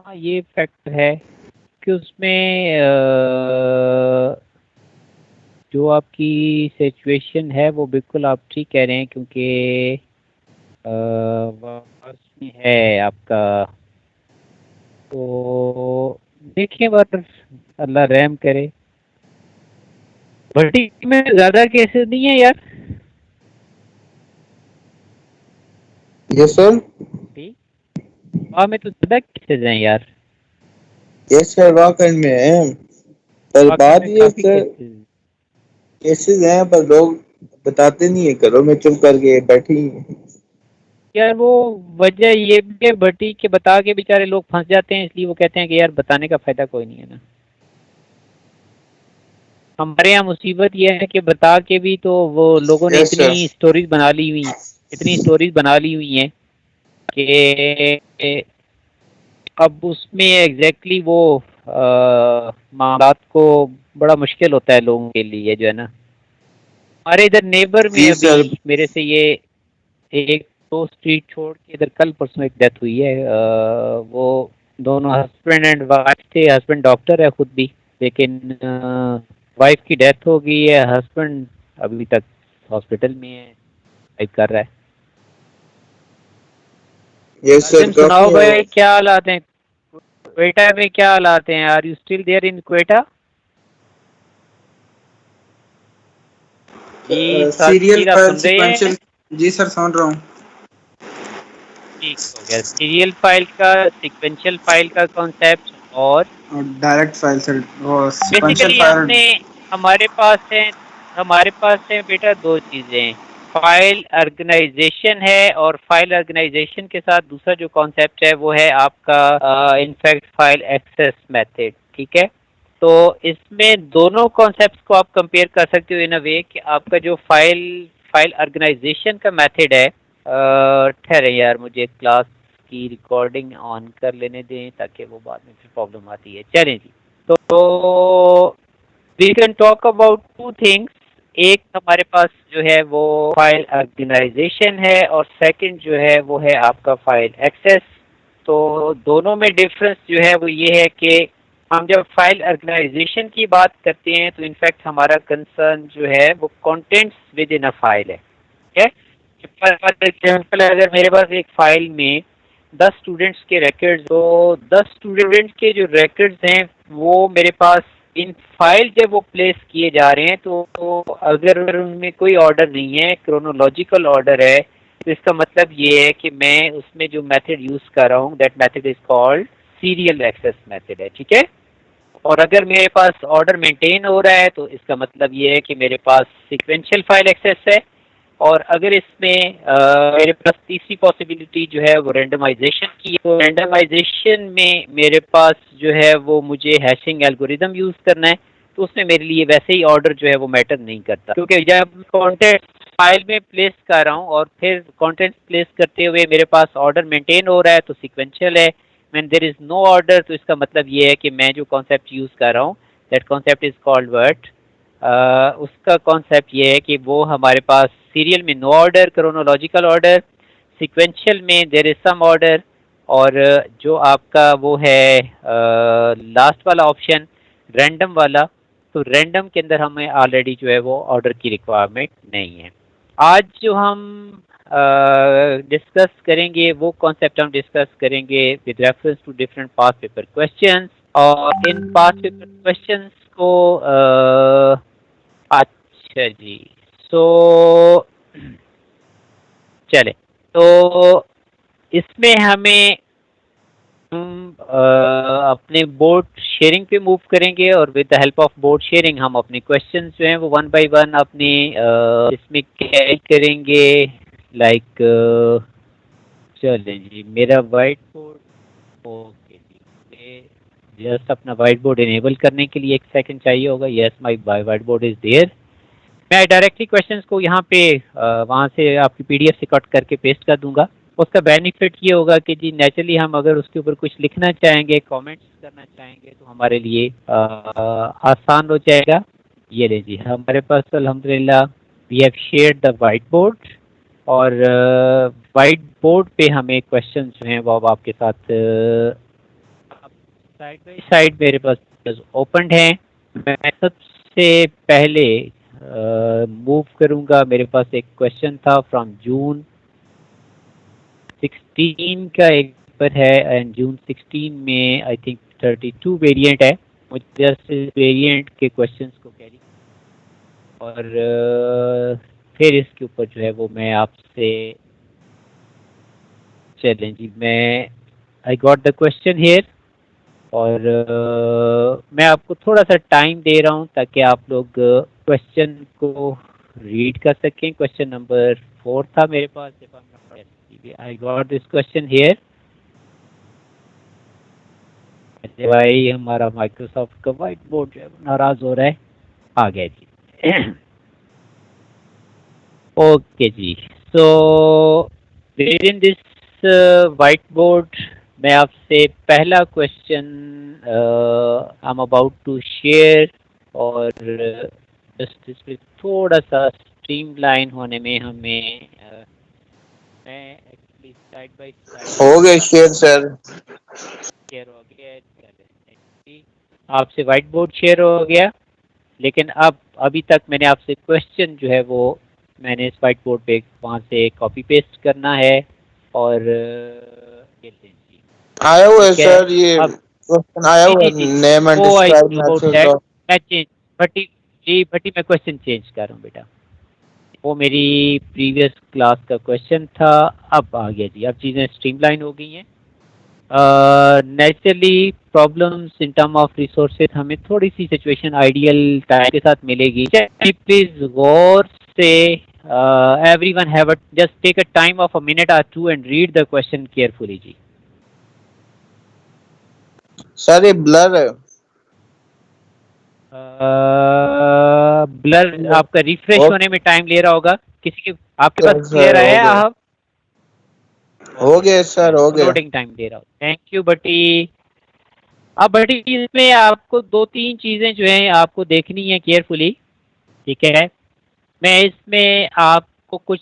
हाँ ये फैक्टर है कि उसमें जो आपकी सिचुएशन है वो बिल्कुल आप ठीक कह रहे हैं, क्योंकि वास में है आपका, तो देखें बस अल्लाह रहम करे। भट्टी में ज्यादा केसेस नहीं है यार? Yes sir. वहाँ में तो ज्यादा केसेस हैं यार। यस सर, वाकई में है, पर वाकई बात में ये काफी सर, केसेस। केसेस हैं पर लोग बताते नहीं है, घरों में चुप करके बैठी हैं। यार वो वजह ये भी है भट्टी के बता के बेचारे लोग फंस जाते हैं, इसलिए वो कहते हैं कि यार बताने का फायदा कोई नहीं है ना। हमारे यहाँ मुसीबत ये है कि बता के भी तो वो लोगों ने यस सर। इतनी स्टोरीज बना ली हुई, इतनी स्टोरीज बना ली हुई हैं कि अब उसमें एग्जैक्टली वो मामलात को बड़ा मुश्किल होता है लोगों के लिए, जो है ना। हमारे इधर नेबर में जी अभी सर। मेरे से ये एक दो स्ट्रीट छोड़ के इधर कल परसों एक डेथ हुई है। वो दोनों हस्बैंड एंड वाइफ थे। हस्बैंड डॉक्टर है खुद भी, लेकिन वाइफ की डेथ हो गई है। हस्बैंड अभी तक हॉस्पिटल में है, फाइट कर रहा है। यस सर, कासिम सुनाओ काफी है वो। भाई, क्या हालात हैं क्वेटा में? क्या हालात हैं? Are you still there in Quetta? जी सीरियल साकिर, आप फाइल सुन रहे हैं? सिक्वेंशियल। जी सर, सुन रहा हूँ। ठीक हो गया। सीरियल फाइल का, सीक्वेंशियल फाइल का कॉन्सेप्ट, और और डायरेक्ट फाइल सर, वो सिक्वेंशियल बेसिकली फाइल। हमने, हमारे पास है, हमारे पास है बेटा दो चीजें। फाइल ऑर्गेनाइजेशन है, और फाइल ऑर्गेनाइजेशन के साथ दूसरा जो कॉन्सेप्ट है वो है आपका इनफैक्ट फाइल एक्सेस मेथड। ठीक है, तो इसमें दोनों कॉन्सेप्ट्स को आप कंपेयर कर सकते हो इन अ वे कि आपका जो फाइल फाइल ऑर्गेनाइजेशन का मेथड है। ठहरे यार, मुझे क्लास की रिकॉर्डिंग ऑन कर लेने दें ताकि वो बाद में फिर प्रॉब्लम आती है। चलें जी, तो we can talk about two things. एक हमारे पास जो है वो फाइल ऑर्गेनाइजेशन है, और सेकंड जो है वो है आपका फाइल एक्सेस। तो दोनों में डिफरेंस जो है वो ये है कि हम जब फाइल ऑर्गेनाइजेशन की बात करते हैं तो इनफैक्ट हमारा कंसर्न जो है वो contents with in a file है। ठीक है, फॉर एग्जाम्पल अगर मेरे पास एक फाइल में 10 स्टूडेंट्स के रिकॉर्ड्स, तो 10 स्टूडेंट्स के जो रिकॉर्ड्स हैं वो मेरे पास इन फाइल जब वो प्लेस किए जा रहे हैं, तो अगर उनमें कोई ऑर्डर नहीं है, क्रोनोलॉजिकल ऑर्डर है, तो इसका मतलब ये है कि मैं उसमें जो मेथड यूज कर रहा हूँ, that method is called serial access method है। ठीक है, और अगर मेरे पास ऑर्डर मेंटेन हो रहा है तो इसका मतलब ये है कि मेरे पास सीक्वेंशियल फाइल एक्सेस है। और अगर इसमें मेरे पास तीसरी पॉसिबिलिटी जो है वो रैंडमाइजेशन की है, तो रैंडमाइजेशन में मेरे पास जो है वो मुझे हैशिंग एल्गोरिदम यूज करना है। तो उसमें मेरे लिए वैसे ही ऑर्डर जो है वो मैटर नहीं करता, क्योंकि जब कंटेंट फाइल में प्लेस कर रहा हूँ और फिर कंटेंट प्लेस करते हुए मेरे पास ऑर्डर मेंटेन हो रहा है तो सीक्वेंशियल है। When there is no order तो इसका मतलब ये है कि मैं जो कॉन्सेप्ट यूज कर रहा हूँ, that concept is called vert. उसका कॉन्सेप्ट ये है कि वो हमारे पास सीरियल में no order, chronological order, sequential में देर इज सम ऑर्डर, और जो आपका वो है लास्ट वाला ऑप्शन रैंडम वाला, तो रैंडम के अंदर हमें ऑलरेडी जो है वो ऑर्डर की रिक्वायरमेंट नहीं है। आज जो हम डिस्कस करेंगे वो कॉन्सेप्ट हम डिस्कस करेंगे with reference to different past paper questions. और इन पास्ट पेपर क्वेश्चंस को अच्छा जी, सो चले, तो इसमें हमें हम अपने बोर्ड शेयरिंग पे मूव करेंगे, और with the help of board sharing हम अपने क्वेश्चंस जो हैं वो वन बाय वन अपने इसमें कैरी करेंगे। लाइक चलें जी, मेरा वाइट बोर्ड, ओके जी, जस्ट अपना वाइट बोर्ड इनेबल करने के लिए एक सेकंड चाहिए होगा। Yes, my white board is there. मैं डायरेक्टली क्वेश्चंस को यहाँ पे वहाँ से आपकी पीडीएफ से कट करके पेस्ट कर दूंगा। उसका बेनिफिट ये होगा कि जी नेचुरली हम अगर उसके ऊपर कुछ लिखना चाहेंगे, कमेंट्स करना चाहेंगे, तो हमारे लिए आसान हो जाएगा। ये ले जी, हमारे पास अल्हम्दुलिल्लाह we have shared the white board, और वाइट बोर्ड पे हमें क्वेश्चन जो हैं वो अब आपके साथ साइड बाय साइड मेरे पास ओपन है। मैं सबसे पहले मूव करूंगा। मेरे पास एक क्वेश्चन था फ्रॉम जून 16 का एक पेपर है एंड जून 16 में आई थिंक 32 वेरिएंट है। मुझे जस्ट वेरिएंट के क्वेश्चंस को कैरी और फिर इसके ऊपर जो है वो मैं आपसे चलें जी। मैं I got the question here और मैं आपको थोड़ा सा टाइम दे रहा हूँ ताकि आप लोग क्वेश्चन को रीड कर सकें। क्वेश्चन नंबर 4 था मेरे पास। I got this question here. भाई हमारा माइक्रोसॉफ्ट का व्हाइट बोर्ड जो है नाराज हो रहा है। आ गया जी। ओके जी। So within this whiteboard मैं आपसे पहला question I am about to share और जस्ट इसमें थोड़ा सा स्ट्रीमलाइन होने में हमें मैं एक्चुअली साइड बाय साइड हो गए शेयर सर। शेयर हो गया। आपसे व्हाइट बोर्ड शेयर हो गया, लेकिन अब अभी तक मैंने आपसे क्वेश्चन जो है वो मैंने इस व्हाइट बोर्ड पे वहाँ से कॉपी पेस्ट करना है और ये लीजिए। आया हुआ है ठीक है। सर, ये अब क्वेश्चन आया जी हुआ जी है, जी name and O I describe no about method that. Of. मैं चेंज भट्टी मैं क्वेश्चन चेंज कर रहा हूँ बेटा। वो मेरी प्रीवियस क्लास का क्वेश्चन था। अब आ गया जी। अब चीज़ें स्ट्रीमलाइन हो गई हैं। Naturally problems in term of resources हमें थोड़ी सी सिचुएशन आइडियल टाइम के साथ मिलेगी। प्लीज गौर से everyone have just take a time of a minute और two and read the question carefully जी। सर ये ब्लर है। ब्लर आपका रिफ्रेश होने में टाइम ले रहा होगा। किसी के आपके पास क्लियर सर हो आया है? गया, आप हो गया सर, हो गया। लोडिंग टाइम दे रहा हूँ। थैंक यू बटी। अब बटी इसमें आपको 2-3 चीजें जो हैं आपको देखनी है केयरफुली। ठीक है। मैं इसमें आपको कुछ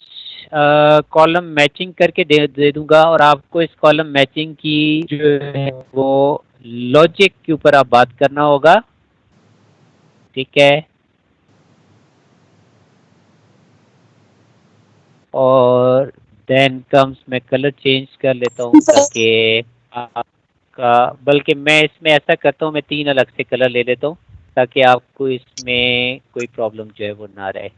कॉलम मैचिंग करके दे दूंगा और आपको इस कॉलम मैचिंग की जो है वो लॉजिक के ऊपर आप बात करना होगा। ठीक है। और देन कम्स मैं कलर चेंज कर लेता हूँ ताकि आपका, बल्कि मैं इसमें ऐसा करता हूँ मैं 3 अलग से कलर ले लेता हूँ ताकि आपको इसमें कोई प्रॉब्लम जो है वो ना रहे।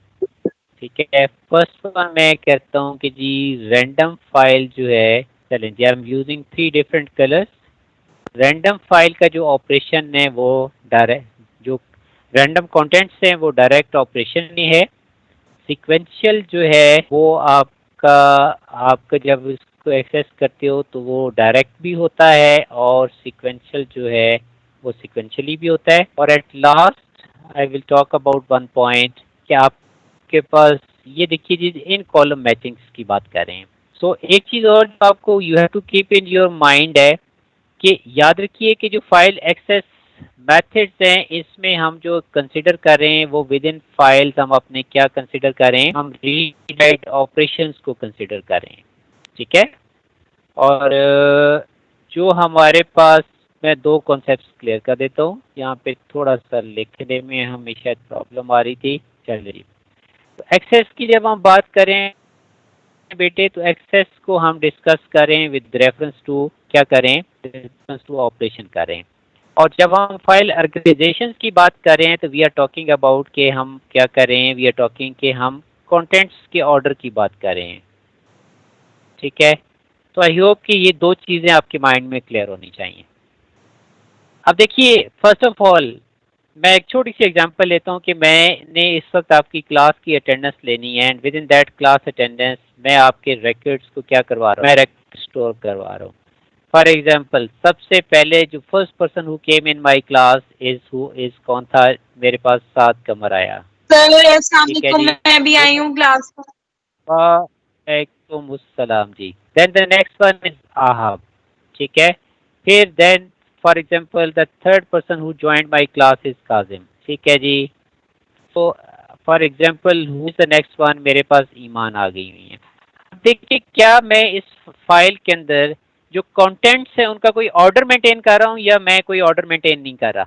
ठीक है। फर्स्ट वन मैं कहता हूँ कि जी रैंडम फाइल जो है, चलें जी, I am using 3 different colours. Random file का जो ऑपरेशन है वो डायरेक्ट, जो रैंडम कंटेंट्स हैं वो डायरेक्ट ऑपरेशन नहीं है। सीक्वेंशियल जो है वो आपका आपका जब इसको एक्सेस करते हो तो वो डायरेक्ट भी होता है और सीक्वेंशियल जो है वो सीक्वेंशियली भी होता है। और at last I will talk about one point कि आपके पास ये देखिए जी इन कॉलम मैचिंग्स की बात कर रहे हैं। सो एक चीज़ और जो आपको you have to keep in your mind है कि याद रखिए कि जो फाइल एक्सेस मेथड्स हैं इसमें हम जो कंसिडर कर रहे हैं वो विद इन फाइल्स हम अपने क्या कंसिडर कर रहे हैं, हम रीड राइट ऑपरेशंस को कंसिडर कर रहे हैं। ठीक है। और जो हमारे पास, मैं 2 कॉन्सेप्ट्स क्लियर कर देता हूँ। यहाँ पे थोड़ा सा लिखने में हमें शायद प्रॉब्लम आ रही थी। चल रही तो एक्सेस की जब हम बात करें बेटे तो एक्सेस को हम डिस्कस करें विद रेफरेंस टू क्या करें, रेफरेंस टू ऑपरेशन करें। और जब हम फाइल ऑर्गेनाइजेशन की बात करें तो वी आर टॉकिंग अबाउट कि हम क्या करें, वी आर टॉकिंग कि हम कंटेंट्स के ऑर्डर की बात करें। ठीक है। तो आई होप कि ये 2 चीज़ें आपके माइंड में क्लियर होनी चाहिए। अब देखिए फर्स्ट ऑफ ऑल मैं एक छोटी सी एग्जांपल लेता हूँ कि मैंने इस वक्त आपकी क्लास की अटेंडेंस लेनी है and with in that class attendance मैं आपके रिकॉर्ड्स को क्या करवा रहा हूँ, मैं रिकॉर्ड स्टोर करवा रहा हूँ। फॉर एग्जांपल सबसे पहले जो first person who came in my class is कौन था, मेरे पास 7 कमर आया। ठीक है जी। मैं भी आई हूँ क्लास में। वालेकुमुस्सलाम जी। Then the next one is Ahab. ठीक है। फिर then for example the third person who joined my class is Kazim. ठीक है जी। तो for example who is the next one, मेरे पास ईमान आ गई हुई है। देखिए क्या मैं इस फाइल के अंदर जो कंटेंट्स है उनका कोई ऑर्डर मेंटेन कर रहा हूं या मैं कोई ऑर्डर मेंटेन नहीं कर रहा?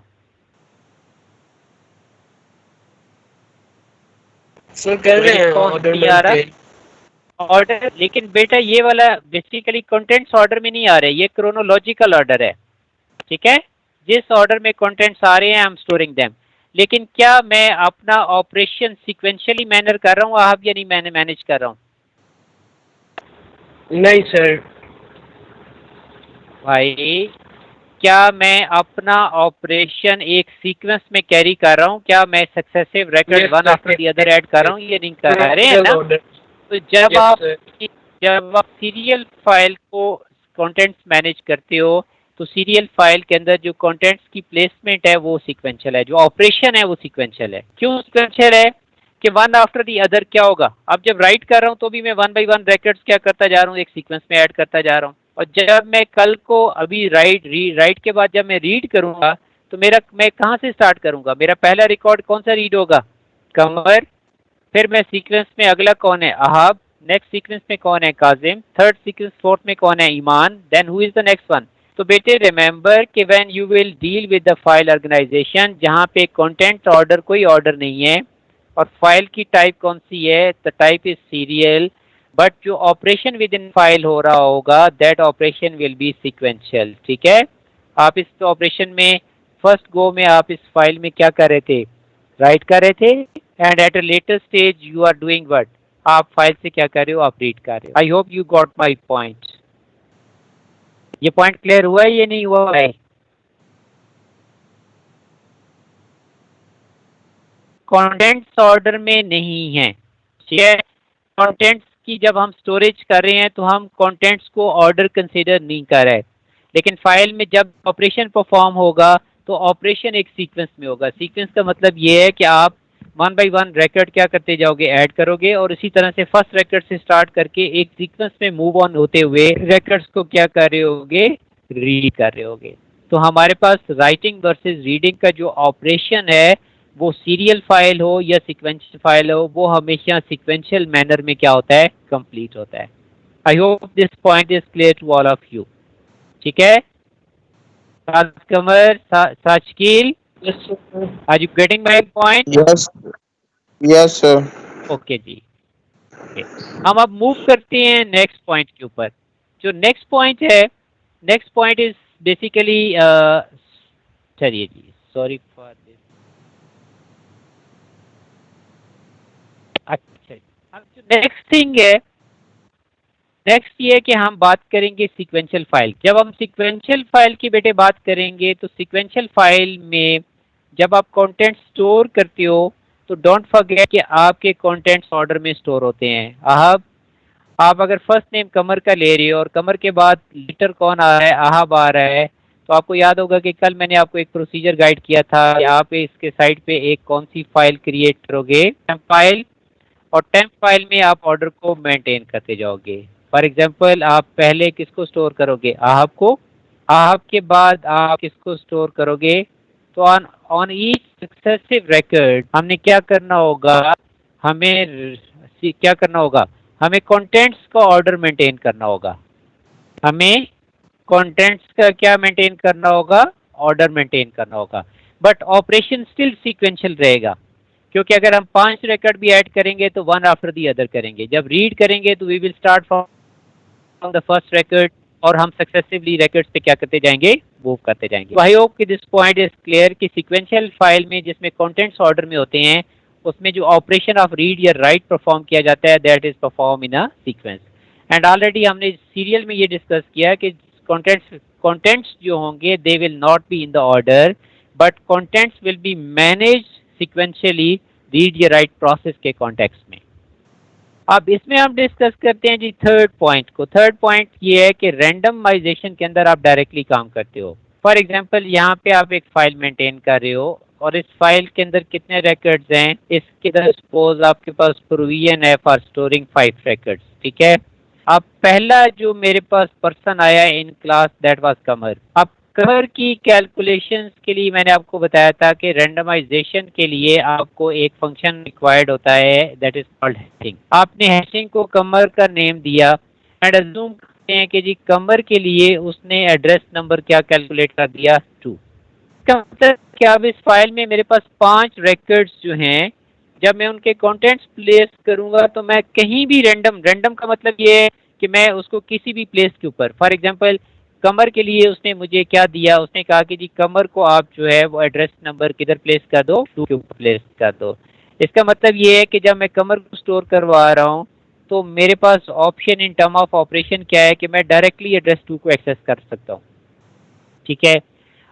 सर कर रहे हैं ऑर्डर नहीं आ रहा मेंटेन। ऑर्डर, लेकिन बेटा ये वाला बेसिकली कंटेंट्स ऑर्डर में नहीं आ रहे, ये क्रोनोलॉजिकल ऑर्डर है, ठीक है? जिस ऑर्डर में कंटेंट्स आ रहे हैं आई एम स्टोरिंग देम। लेकिन क्या मैं अपना ऑपरेशन सीक्वेंशियली मैनर कर रहा हूँ आप या नहीं, मैंने मैनेज कर रहा हूँ? नहीं सर। भाई क्या मैं अपना ऑपरेशन एक सीक्वेंस में कैरी कर रहा हूँ? क्या मैं successive record one after the other add कर रहा हूँ ये नहीं कर रहे हैं ना? तो जब आप सीरियल फाइल को कंटेंट्स मैनेज करते हो तो सीरियल फाइल के अंदर जो कंटेंट्स की प्लेसमेंट है वो सीक्वेंशियल है, जो ऑपरेशन है वो सीक्वेंशियल है। क्यों सीक्वेंशियल है? कि वन आफ्टर दी अदर क्या होगा, अब जब राइट कर रहा हूँ तो भी मैं वन बाई वन रिकॉर्ड्स क्या करता जा रहा हूँ, एक सीक्वेंस में ऐड करता जा रहा हूँ। और जब मैं कल को अभी राइट के बाद जब मैं रीड करूंगा तो मैं कहाँ से स्टार्ट करूंगा? मेरा पहला रिकॉर्ड कौन सा रीड होगा? कमर। फिर मैं सीक्वेंस में अगला कौन है? अहाब। नेक्स्ट सीक्वेंस में कौन है? काजिम। थर्ड सीक्वेंस फोर्थ में कौन है? Iman. Then who is the next one? तो बेटे रिमेंबर कि when you will deal with the file organisation जहां पे कंटेंट ऑर्डर कोई ऑर्डर नहीं है और फाइल की टाइप कौन सी है? The type is serial, but जो ऑपरेशन विद इन फाइल हो रहा होगा that operation will be sequential, ठीक है? आप इस ऑपरेशन में फर्स्ट गो में आप इस फाइल में क्या कर रहे थे? राइट कर रहे थे, and at a later stage you are doing what? आप फाइल से क्या कर रहे हो? आप रीड कर रहे हो। आई hope you got my point. ये पॉइंट क्लियर हुआ है या नहीं हुआ है? कंटेंट्स ऑर्डर में नहीं है, ठीक है? कंटेंट्स की जब हम स्टोरेज कर रहे हैं तो हम कंटेंट्स को ऑर्डर कंसीडर नहीं कर रहे, लेकिन फाइल में जब ऑपरेशन परफॉर्म होगा तो ऑपरेशन एक सीक्वेंस में होगा। सीक्वेंस का मतलब ये है कि आप वन बाय वन रिकॉर्ड क्या करते जाओगे? ऐड करोगे, और इसी तरह से फर्स्ट रिकॉर्ड से स्टार्ट करके एक सीक्वेंस में मूव ऑन होते हुए रिकॉर्ड्स को क्या कर रहे होगे? रीड कर रहे होगे। तो हमारे पास राइटिंग वर्सेस रीडिंग का जो ऑपरेशन है वो सीरियल फाइल हो या सीक्वेंशियल फाइल हो, वो हमेशा सीक्वेंशियल मैनर में क्या होता है? कंप्लीट होता है। I hope this point is clear to all of you, ठीक है? कमर, साचकील, are you getting my point? Yes sir. Okay जी, ओके। हम अब मूव करते हैं नेक्स्ट पॉइंट के ऊपर। जो नेक्स्ट पॉइंट है, नेक्स्ट पॉइंट इज बेसिकली चलिए जी, सॉरी फॉर दिस। अच्छा, अब जो नेक्स्ट थिंग है, नेक्स्ट ये है कि हम बात करेंगे सीक्वेंशियल फाइल। जब हम सीक्वेंशियल फाइल की बेटे बात करेंगे तो सीक्वेंशियल फाइल में जब आप कंटेंट स्टोर करते हो तो डोंट फॉरगेट कि आपके कंटेंट्स ऑर्डर में स्टोर होते हैं। आप अगर फर्स्ट नेम कमर का ले रहे हो और कमर के बाद लेटर कौन आ रहा है? अहाब आ रहा है, तो आपको याद होगा कि कल मैंने आपको एक प्रोसीजर गाइड किया था। यहाँ पे इसके साइड पे एक कौन सी फाइल क्रिएट करोगे? Temp file. और टेम्प फाइल में आप ऑर्डर को मेंटेन करते जाओगे। फॉर एग्जांपल आप पहले किसको स्टोर करोगे? अहाब को। अहाब के बाद आप किसको स्टोर करोगे? तो ऑन ईच सक्सेसिव रिकॉर्ड हमने क्या करना होगा? हमें क्या करना होगा? हमें कंटेंट्स का ऑर्डर मेंटेन करना होगा। हमें कंटेंट्स का क्या मेंटेन करना होगा? ऑर्डर मेंटेन करना होगा, बट ऑपरेशन स्टिल सीक्वेंशियल रहेगा, क्योंकि अगर हम 5 रिकॉर्ड भी ऐड करेंगे तो वन आफ्टर दी अदर करेंगे। जब रीड करेंगे तो we will start from the first record और हम सक्सेसिवली रिकॉर्ड्स पे क्या करते जाएंगे? मूव करते जाएंगे। आई होप कि दिस पॉइंट इज क्लियर कि सीक्वेंशियल फाइल में जिसमें कंटेंट्स ऑर्डर में होते हैं उसमें जो ऑपरेशन ऑफ रीड या राइट परफॉर्म किया जाता है that is perform in a sequence. And already हमने सीरियल में ये डिस्कस किया कि कंटेंट्स जो होंगे they will not be in the order, but contents will be manage sequentially read या राइट प्रोसेस के कॉन्टेक्स्ट में। अब इसमें हम डिस्कस करते हैं जी थर्ड पॉइंट को। थर्ड पॉइंट ये है कि रैंडमाइजेशन के अंदर आप डायरेक्टली काम करते हो। फॉर एग्जांपल यहाँ पे आप एक फाइल मेंटेन कर रहे हो और इस फाइल के अंदर कितने रिकॉर्ड्स हैं? इसके अंदर सपोज आपके पास प्रोविजन है फॉर स्टोरिंग 5 रिकॉर्ड्स, ठीक है? अब पहला जो मेरे पास पर्सन आया इन क्लास दैट वाज कमर। अब कमर की कैलकुलेशंस के लिए मैंने आपको बताया था कि रैंडमाइजेशन के लिए आपको एक फंक्शन रिक्वायर्ड होता है दैट इज कॉल्ड हैशिंग। आपने हैशिंग को कमर का नेम दिया एंड अज्यूम कहते हैं कि जी कमर के लिए उसने एड्रेस नंबर क्या कैलकुलेट कर दिया 2। इसका मतलब क्या, अब इस फाइल में मेरे पास 5 रिकॉर्ड्स जो हैं, जब मैं उनके कंटेंट्स प्लेस करूंगा तो मैं कहीं भी रैंडम का मतलब ये है कि मैं उसको किसी भी प्लेस के ऊपर, फॉर एग्जांपल कमर के लिए उसने मुझे क्या दिया, उसने कहा कि जी कमर को आप जो है वो एड्रेस नंबर किधर प्लेस कर दो, 2 के ऊपर प्लेस कर दो। इसका मतलब ये है कि जब मैं कमर को स्टोर करवा रहा हूँ तो मेरे पास option in term of operation क्या है कि मैं डायरेक्टली एड्रेस 2 को एक्सेस कर सकता हूँ। ठीक है,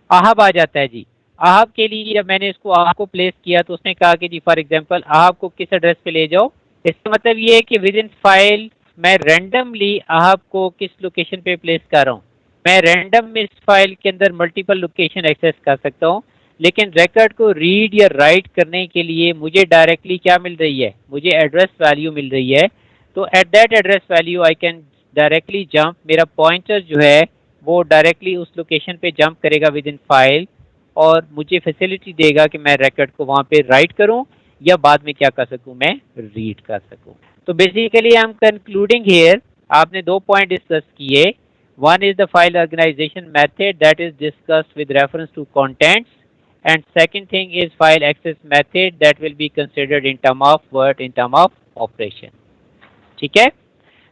आहब आ जाता है जी। आहब के लिए जब मैंने इसको आहब को प्लेस किया तो उसने कहा कि जी फॉर एग्जांपल आहब को किस एड्रेस पे ले जाओ। इसका मतलब ये है कि विद इन फाइल मैं रैंडमली आहब को किस लोकेशन पे प्लेस कर रहा हूँ। मैं रैंडम इस फाइल के अंदर मल्टीपल लोकेशन एक्सेस कर सकता हूँ, लेकिन रिकॉर्ड को रीड या राइट करने के लिए मुझे डायरेक्टली क्या मिल रही है, मुझे एड्रेस वैल्यू मिल रही है। तो at that address value I can directly jump, मेरा पॉइंटर जो है वो डायरेक्टली उस लोकेशन पे जंप करेगा विद इन फाइल और मुझे फैसिलिटी देगा कि मैं रिकॉर्ड को वहाँ पे राइट करूँ या बाद में क्या कर सकूँ, मैं रीड कर सकूँ। तो basically I am concluding here, आपने 2 पॉइंट डिस्कस किए। One is the file organisation method that is discussed with reference to contents, and second thing is file access method that will be considered in term of what, in term of operation। ठीक है,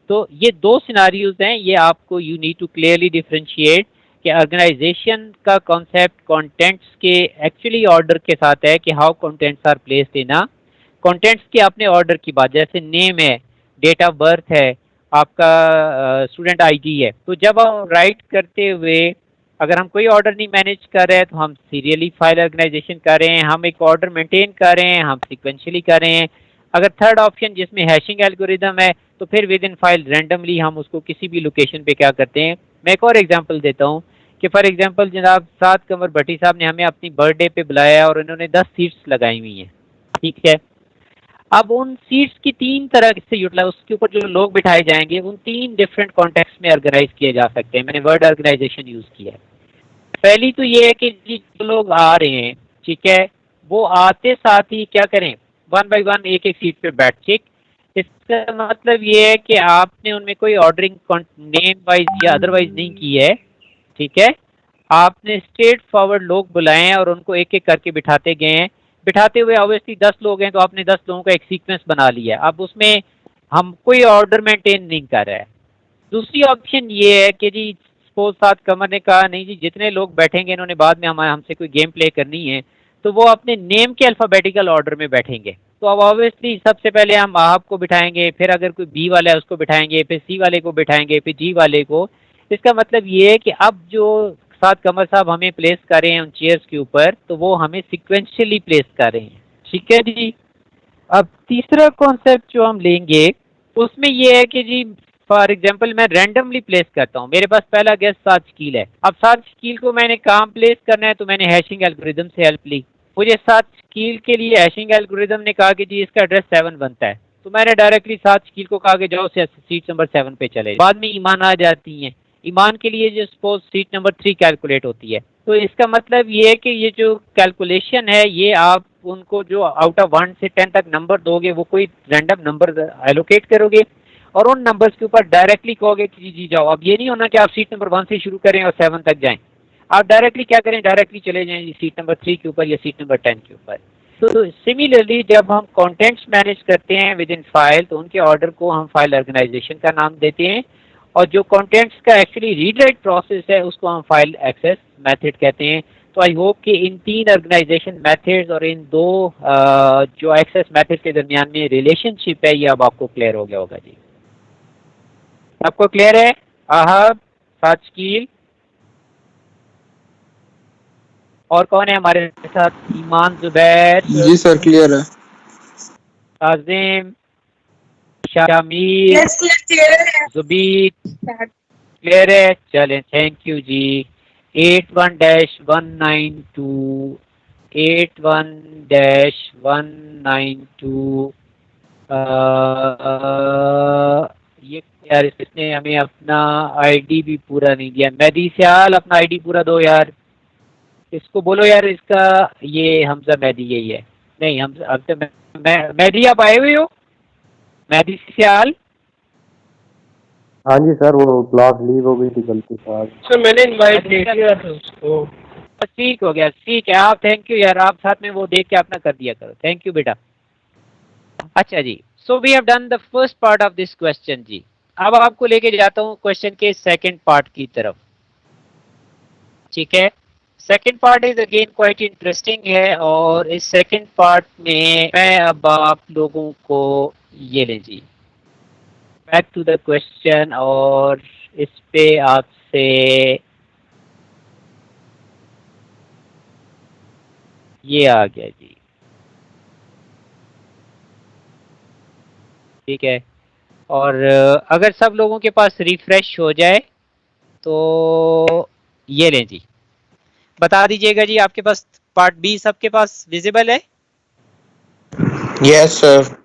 तो ये 2 scenarios हैं, ये आपको you need to clearly differentiate कि organisation का concept contents के एक्चुअली ऑर्डर के साथ है कि how contents are placed in a contents के अपने ऑर्डर की बात, जैसे नेम है, डेट ऑफ बर्थ है, आपका स्टूडेंट आईडी है। तो जब हम राइट करते हुए अगर हम कोई ऑर्डर नहीं मैनेज कर रहे हैं तो हम सीरियली फाइल ऑर्गेनाइजेशन कर रहे हैं, हम एक ऑर्डर मेंटेन कर रहे हैं, हम सिक्वेंशियली कर रहे हैं। अगर थर्ड ऑप्शन जिसमें हैशिंग एल्गोरिदम है तो फिर विद इन फाइल रैंडमली हम उसको किसी भी लोकेशन पे क्या करते हैं। मैं एक और एग्जांपल देता हूँ कि फॉर एग्जांपल जनाब साद कमर भट्टी साहब ने हमें अपनी बर्थडे पे बुलाया और उन्होंने 10 सीट्स लगाई हुई हैं। ठीक है, अब उन सीट्स की 3 तरह से यूटिलाइज, उसके ऊपर जो लोग बिठाए जाएंगे उन 3 डिफरेंट कॉन्टेक्स्ट में ऑर्गेनाइज किए जा सकते हैं। मैंने वर्ड ऑर्गेनाइजेशन यूज किया है। पहली तो ये है कि जो लोग आ रहे हैं, ठीक है, वो आते साथ ही क्या करें, 1 बाय 1 एक एक सीट पे बैठ के। इसका मतलब ये है कि आपने उनमें कोई ऑर्डरिंग नेम वाइज या अदरवाइज नहीं की है। ठीक है, आपने स्ट्रेट फॉरवर्ड लोग बुलाए हैं और उनको एक एक करके बिठाते गए हैं। बिठाते हुए ऑब्वियसली 10 लोग हैं तो आपने 10 लोगों का एक सीक्वेंस बना लिया। अब उसमें हम कोई ऑर्डर मेंटेन नहीं कर रहे हैं। दूसरी ऑप्शन ये है कि जी सपोज साथ कमर ने कहा नहीं जी जितने लोग बैठेंगे इन्होंने बाद में हमसे कोई गेम प्ले करनी है, तो वो अपने नेम के अल्फाबेटिकल ऑर्डर में बैठेंगे। तो अब ऑब्वियसली सबसे पहले हम आहब को बिठाएंगे, फिर अगर कोई बी वाला है उसको बिठाएंगे, फिर सी वाले को बिठाएंगे, फिर जी वाले को। इसका मतलब ये है कि अब जो साथ कमर साहब हमें प्लेस कर रहे हैं उन चेयर्स के ऊपर, तो वो हमें सिक्वेंशियली प्लेस कर रहे हैं। ठीक है जी। अब तीसरा कॉन्सेप्ट जो हम लेंगे उसमें ये है कि जी फॉर एग्जाम्पल मैं रैंडमली प्लेस करता हूँ। मेरे पास पहला गेस्ट सात शकील है। अब सात शकील को मैंने काम प्लेस करना है तो मैंने हैशिंग एल्गोरिदम से हेल्प ली। मुझे सात शकील के लिए हैशिंग एल्गोरिदम ने कहा कि जी इसका एड्रेस 7 बनता है, तो मैंने डायरेक्टली सात शकील को कहा कि जाओ सीट नंबर 7 पे चले। बाद में ईमान आ जाती हैं। ईमान के लिए जो सपोज सीट नंबर 3 कैलकुलेट होती है। तो इसका मतलब ये है कि ये जो कैलकुलेशन है ये आप उनको जो आउट ऑफ 1 से 10 तक नंबर दोगे वो कोई रैंडम नंबर एलोकेट करोगे और उन नंबर्स के ऊपर डायरेक्टली कहोगे कि जी जाओ। अब ये नहीं होना कि आप सीट नंबर 1 से शुरू करें और 7 तक जाएं। आप डायरेक्टली क्या करें, डायरेक्टली चले जाएं सीट नंबर 3 के ऊपर या सीट नंबर 10 के ऊपर। तो सिमिलरली जब हम कंटेंट्स मैनेज करते हैं विद इन फाइल तो उनके ऑर्डर को हम फाइल ऑर्गेनाइजेशन का नाम देते हैं और जो कंटेंट्स का एक्चुअली रीड राइट प्रोसेस है उसको हम फाइल एक्सेस मेथड कहते हैं। तो आई होप कि इन 3 ऑर्गेनाइजेशन मेथड्स और इन 2 जो एक्सेस मेथड के दरमियान में रिलेशनशिप है ये अब आपको क्लियर हो गया होगा जी। आपको क्लियर है? आहब, साजकील और कौन है हमारे साथ? ईमान, जुबैर। जी सर क्लियर है। आजिम, शामीर, जुबीर, क्लियर है? चलें, थैंक यू जी। 81-192 81-192 ये यार इसने हमें अपना आईडी भी पूरा नहीं दिया। मेहदी सियाल अपना आईडी पूरा दो यार। इसको बोलो यार इसका ये हमजा मेहदी यही है। नहीं हम अब तो मेहदी आप आए हुए हो? मेहदी सियाल हाँ जी सर, वो क्लास लीव हो गई थी गलती से आज। सर मैंने इनवाइट दे दिया था उसको। ठीक हो गया, ठीक है। आप थैंक यू यार, आप साथ में वो देख के अपना कर दिया करो। थैंक यू बेटा। अच्छा जी, so we have done the first part of this question जी। अब आपको लेके जाता हूँ क्वेश्चन के सेकंड पार्ट की तरफ। ठीक है, second part is again quite interesting है, और इस सेकंड पार्ट में मैं अब आप लोगों को ये ले जी बैक टू द क्वेश्चन, और इस पे आपसे ये आ गया जी। ठीक है, और अगर सब लोगों के पास रिफ्रेश हो जाए तो ये लें जी, बता दीजिएगा जी। आपके पास पार्ट बी सबके पास विजिबल है? Yes sir.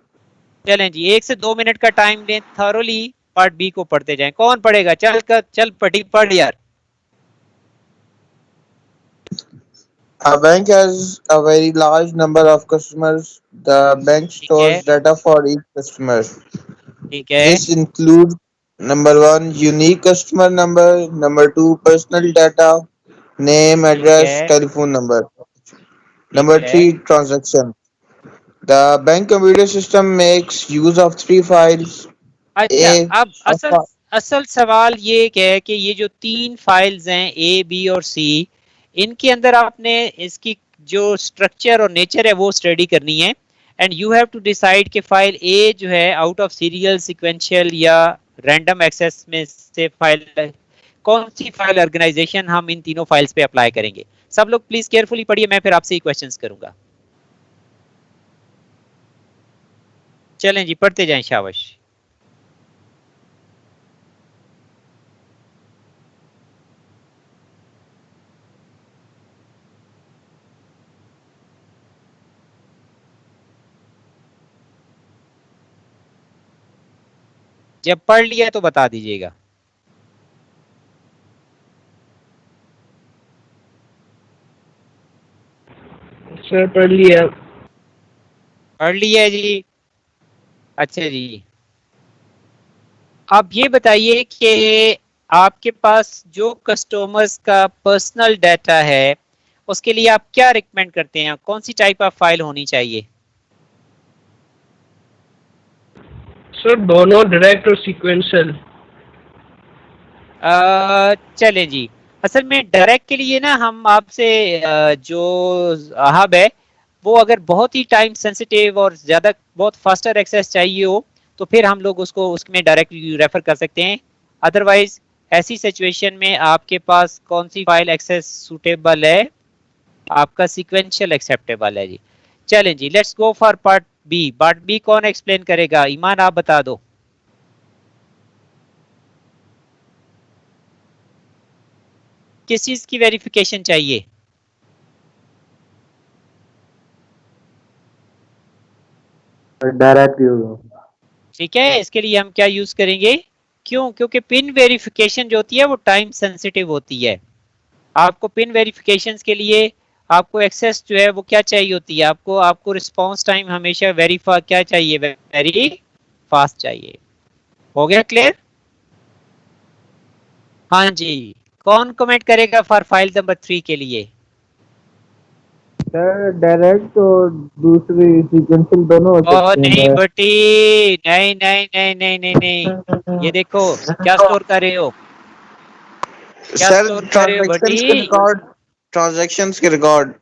चलें जी, 1 से 2 मिनट का टाइम लें, थॉरोली पार्ट बी को पढ़ते जाएं। कौन पढ़ेगा? चल पढ़ यार। A bank has a very large number of customers. The bank ठीक है, stores data for each customer. ठीक है, This includes number one, unique customer number, number two, personal data, name, ठीक address, है, telephone number. ठीक Number है। three, transaction. The bank computer system makes use of three files. अच्छा, A, अब a असल fi- असल सवाल ये है कि ये जो 3 फाइल्स हैं ए, बी और सी, इनके अंदर आपने इसकी जो स्ट्रक्चर और नेचर है वो स्टडी करनी है। And you have to decide कि फाइल ए जो है आउट ऑफ सीरियल, सिक्वेंशियल या रैंडम एक्सेस में से फाइल, कौन सी फाइल ऑर्गेनाइजेशन हम इन तीनों फाइल्स पे अप्लाई करेंगे। सब लोग प्लीज केयरफुली पढ़िए, मैं फिर आपसे ही क्वेश्चंस करूंगा। चलें जी, पढ़ते जाएं, शाबाश। जब पढ़ लिया तो बता दीजिएगा। सर पढ़ लिया। पढ़ लिया है जी। अच्छा जी, आप ये बताइए कि आपके पास जो कस्टमर्स का पर्सनल डाटा है उसके लिए आप क्या रिकमेंड करते हैं, कौन सी टाइप ऑफ फाइल होनी चाहिए? सर दोनों डायरेक्ट और सीक्वेंशियल। चलें जी, असल में डायरेक्ट के लिए ना हम आपसे जो हब है वो अगर बहुत ही टाइम सेंसिटिव और ज्यादा बहुत फास्टर एक्सेस चाहिए हो तो फिर हम लोग उसको उसमें डायरेक्टली रेफर कर सकते हैं। अदरवाइज ऐसी सिचुएशन में आपके पास कौन सी फाइल एक्सेस सूटेबल है? आपका सीक्वेंशियल एक्सेप्टेबल है जी। चलें जी, let's go for part B. Part B कौन एक्सप्लेन करेगा? ईमान आप बता दो। किस चीज की वेरिफिकेशन चाहिए? डायरेक्ट यूज हो। ठीक है, इसके लिए हम क्या यूज करेंगे? क्यों? क्योंकि पिन वेरिफिकेशन जो होती है वो टाइम सेंसिटिव होती है। आपको पिन वेरिफिकेशन के लिए आपको एक्सेस जो है वो क्या चाहिए होती है? आपको आपको रिस्पांस टाइम हमेशा वेरीफाई क्या चाहिए? वेरी फास्ट चाहिए। हो गया क्लियर? हाँ जी, कौन कमेंट करेगा फॉर फाइल नंबर 3 के लिए? सर डायरेक्ट और दूसरी सीक्वेंशियल दोनों हो ओह सकते नहीं हैं। बटी, नहीं नहीं नहीं नहीं नहीं नहीं, ये देखो क्या स्टोर कर रहे हो, क्या सर स्टोर कर रहे हो ट्रांजैक्शंस के बटी? रिकॉर्ड, ट्रांजैक्शंस के रिकॉर्ड।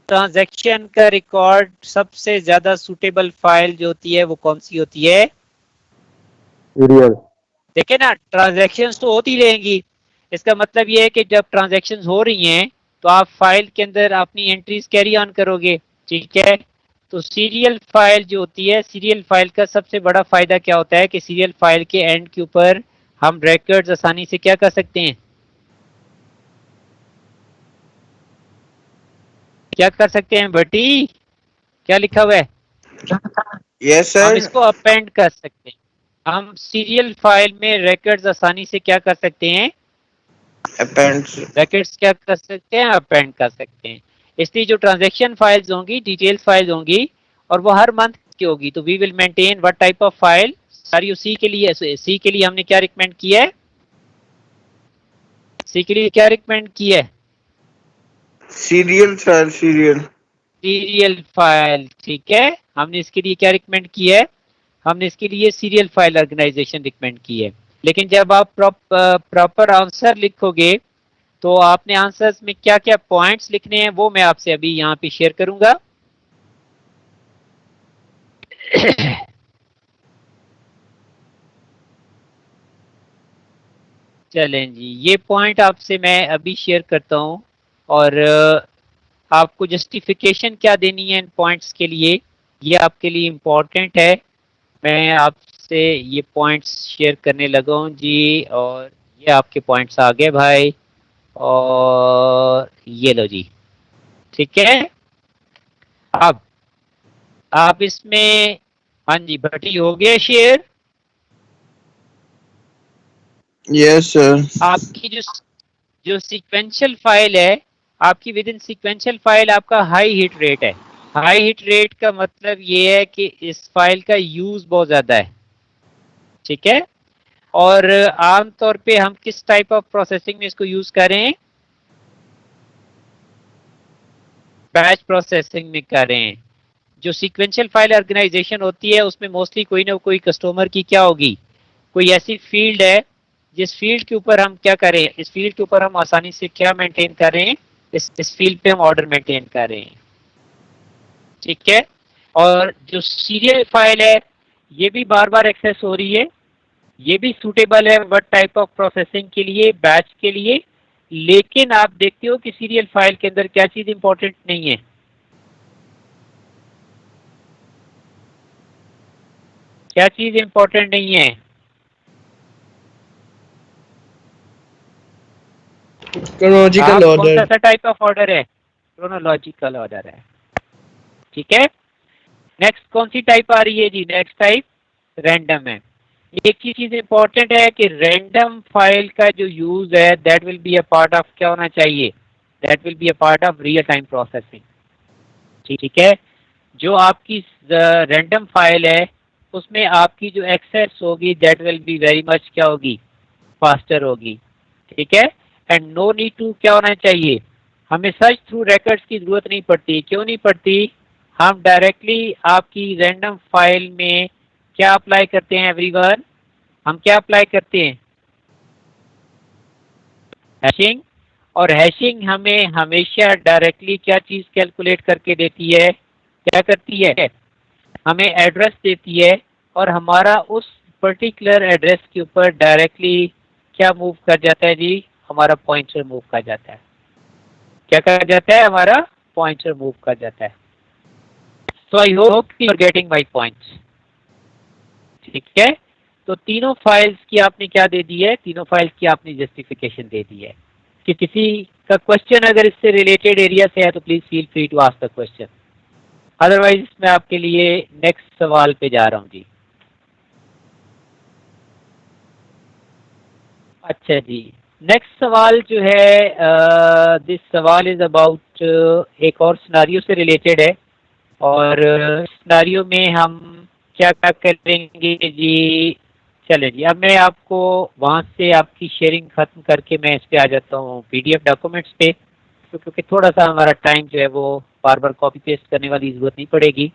ट्रांजैक्शन का रिकॉर्ड सबसे ज्यादा सूटेबल फाइल जो होती है वो कौन सी होती है? सीरियल। देखे ना, ट्रांजैक्शंस तो होती रहेंगी। इसका मतलब ये है कि जब ट्रांजैक्शंस हो रही हैं तो आप फाइल के अंदर अपनी एंट्रीज कैरी ऑन करोगे। ठीक है, तो सीरियल फाइल जो होती है, सीरियल फाइल का सबसे बड़ा फायदा क्या होता है कि सीरियल फाइल के एंड के ऊपर हम रिकॉर्ड्स आसानी से क्या कर सकते हैं? क्या कर सकते हैं बेटी? क्या लिखा हुआ है? यस हम सर। इसको अपेंड कर सकते हैं। हम सीरियल फाइल में रिकॉर्ड्स आसानी से क्या कर सकते हैं? अपेंड्स। ब्रैकेट्स क्या कर सकते हैं? अपेंड कर सकते हैं। इसलिए जो ट्रांजैक्शन फाइल्स होंगी, डिटेल फाइल्स होंगी, और वो हर मंथ की होगी, तो we will maintain what type of file? Scenario C के लिए, सी के लिए हमने क्या रिकमेंड किया है? सी के लिए क्या रिकमेंड किया है? Serial sir, serial. Serial file, ठीक है। हमने इसके लिए क्या रिकमेंड किया है? हमने इसके लिए सीरियल फाइल ऑर्गेनाइजेशन रिकमेंड की है। लेकिन जब आप प्रॉपर आंसर लिखोगे तो आपने आंसर्स में क्या क्या पॉइंट्स लिखने हैं वो मैं आपसे अभी यहाँ पे शेयर करूंगा। चलें जी, ये पॉइंट आपसे मैं अभी शेयर करता हूँ और आपको जस्टिफिकेशन क्या देनी है इन पॉइंट्स के लिए, ये आपके लिए इम्पोर्टेंट है। मैं आपसे ये पॉइंट्स शेयर करने लगा हूँ जी, और ये आपके पॉइंट्स आ गए भाई, और ये लो जी, ठीक है। अब आप इसमें, हाँ जी भट्टी हो गया शेयर। Yes sir. आपकी जो सीक्वेंशियल फाइल है, आपकी विद इन सीक्वेंशियल फाइल आपका हाई हिट रेट है। हाई हिट रेट का मतलब ये है कि इस फाइल का यूज बहुत ज्यादा है, ठीक है। और आमतौर पे हम किस टाइप ऑफ प्रोसेसिंग में इसको यूज कर रहे हैं? बैच प्रोसेसिंग में कर रहे हैं। जो सीक्वेंशियल फाइल ऑर्गेनाइजेशन होती है उसमें मोस्टली कोई ना कोई कस्टमर की क्या होगी, कोई ऐसी फील्ड है जिस फील्ड के ऊपर हम क्या करें, इस फील्ड के ऊपर हम आसानी से क्या मेंटेन कर रहे हैं, इस फील्ड पे हम ऑर्डर मेंटेन कर रहे हैं, ठीक है। और जो सीरियल फाइल है ये भी बार बार एक्सेस हो रही है, ये भी सूटेबल है व्हाट टाइप ऑफ प्रोसेसिंग के लिए, बैच के लिए। लेकिन आप देखते हो कि सीरियल फाइल के अंदर क्या चीज इंपॉर्टेंट नहीं है? क्या चीज इंपॉर्टेंट नहीं है? क्रोनोलॉजिकल कौन ऑर्डर। सा टाइप ऑफ ऑर्डर है? क्रोनोलॉजिकल ऑर्डर है, ठीक है। नेक्स्ट कौन सी टाइप आ रही है जी? नेक्स्ट टाइप रैंडम है। एक ही चीज इंपॉर्टेंट है कि रैंडम फाइल का जो यूज है that will be a part of, क्या होना चाहिए? That will be a part of real time processing, ठीक है। जो आपकी रैंडम फाइल है उसमें आपकी जो एक्सेस होगी that will be very much क्या होगी? फास्टर होगी, ठीक है। एंड नो नीड टू क्या होना चाहिए? हमें सर्च थ्रू रिकॉर्ड्स की जरूरत नहीं पड़ती। क्यों नहीं पड़ती? हम डायरेक्टली आपकी रैंडम फाइल में क्या अप्लाई करते हैं एवरीवन? हम क्या अप्लाई करते हैं? हैशिंग। और हैशिंग हमें हमेशा डायरेक्टली क्या चीज कैलकुलेट करके देती है? क्या करती है? हमें एड्रेस देती है, और हमारा उस पर्टिकुलर एड्रेस के ऊपर डायरेक्टली क्या मूव कर जाता है जी? हमारा पॉइंटर मूव कर जाता है। क्या कर जाता है? हमारा पॉइंटर मूव कर जाता है। So I hope you are getting my points, ठीक है। तो तीनों फाइल्स की आपने क्या दे दी है? तीनों फाइल्स की आपने जस्टिफिकेशन दे दी है। कि किसी का क्वेश्चन अगर इससे रिलेटेड एरिया से है तो please feel free to ask the question, otherwise मैं आपके लिए नेक्स्ट सवाल पे जा रहा हूँ जी। अच्छा जी, नेक्स्ट सवाल जो है, दिस सवाल इज अबाउट एक और सिनारियो से रिलेटेड है। और सिनारियो में हम क्या क्या करेंगे जी? चले जी, अब मैं आपको वहाँ से आपकी शेयरिंग खत्म करके मैं इस पे आ जाता हूँ PDF डॉक्यूमेंट्स पे, क्योंकि थोड़ा सा हमारा टाइम जो है वो बार बार कॉपी पेस्ट करने वाली जरूरत नहीं पड़ेगी।